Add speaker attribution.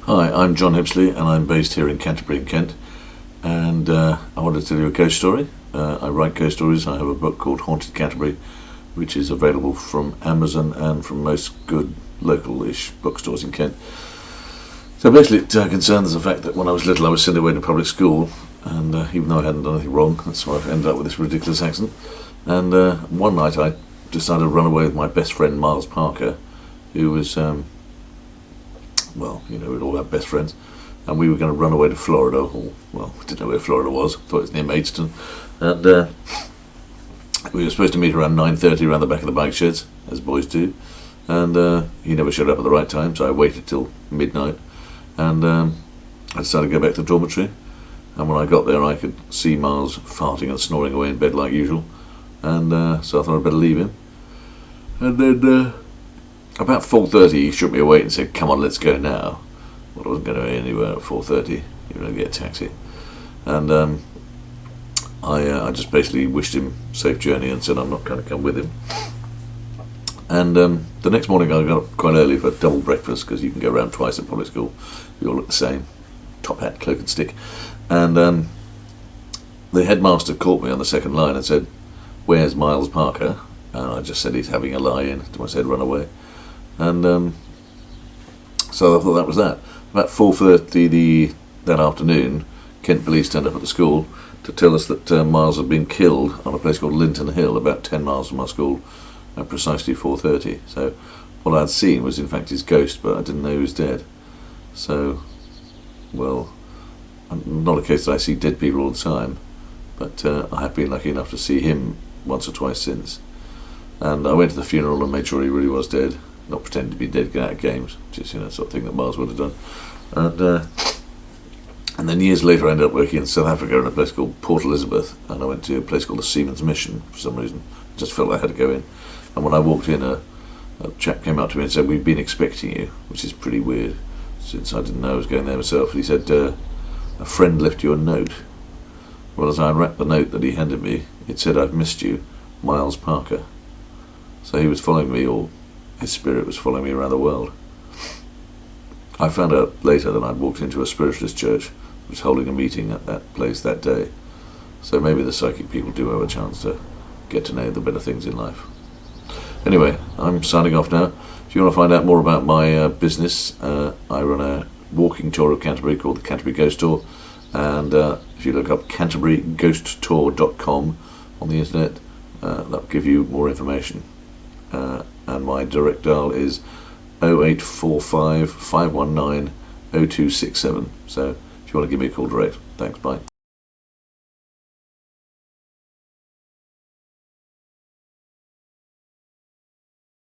Speaker 1: Hi, I'm John Hippisley and I'm based here in Canterbury in Kent, and I wanted to tell you a ghost story. I write ghost stories. I have a book called Haunted Canterbury, which is available from Amazon and from most good local-ish bookstores in Kent. So basically it concerns the fact that when I was little I was sent away to public school, and even though I hadn't done anything wrong, that's why I ended up with this ridiculous accent. And one night I decided to run away with my best friend Miles Parker, who was well, you know, we'd all have best friends, and we were going to run away to Florida, or, well, we didn't know where Florida was, thought it was near Maidstone, and we were supposed to meet around 9:30 around the back of the bike sheds, as boys do, and he never showed up at the right time, so I waited till midnight, and I decided to go back to the dormitory, and when I got there I could see Miles farting and snoring away in bed like usual, and so I thought I'd better leave him, and then about 4:30 he shook me awake and said, "Come on, let's go now." Well, I wasn't going to go anywhere at 4:30, even though I get a taxi. And I just basically wished him safe journey and said I'm not going to come with him. And the next morning I got up quite early for double breakfast, because you can go around twice at public school. We all look the same, top hat, cloak and stick. And the headmaster caught me on the second line and said, "Where's Miles Parker?" And I just said he's having a lie-in. I said run away. And so I thought that was that. About 4:30 that afternoon, Kent police turned up at the school to tell us that Miles had been killed on a place called Linton Hill, about 10 miles from our school, at precisely 4:30. So what I had seen was in fact his ghost, but I didn't know he was dead. So, well, not a case that I see dead people all the time, but I have been lucky enough to see him once or twice since. And I went to the funeral and made sure he really was dead, not pretending to be dead, get out of games, which is, you know, sort of thing that Miles would have done. And then years later I ended up working in South Africa in a place called Port Elizabeth, and I went to a place called the Seamen's Mission for some reason. I just felt I had to go in. And when I walked in, a chap came up to me and said, "We've been expecting you," which is pretty weird, since I didn't know I was going there myself. And he said, "A friend left you a note." Well, as I unwrapped the note that he handed me, it said, "I've missed you, Miles Parker." So he was following me, or his spirit was following me around the world. I found out later that I'd walked into a spiritualist church that was holding a meeting at that place that day. So maybe the psychic people do have a chance to get to know the better things in life. Anyway, I'm signing off now. If you want to find out more about my business, I run a walking tour of Canterbury called the Canterbury Ghost Tour, and if you look up canterburyghosttour.com on the internet, that'll give you more information. And my direct dial is 0845 519 0267. So if you want to give me a call direct, thanks, bye.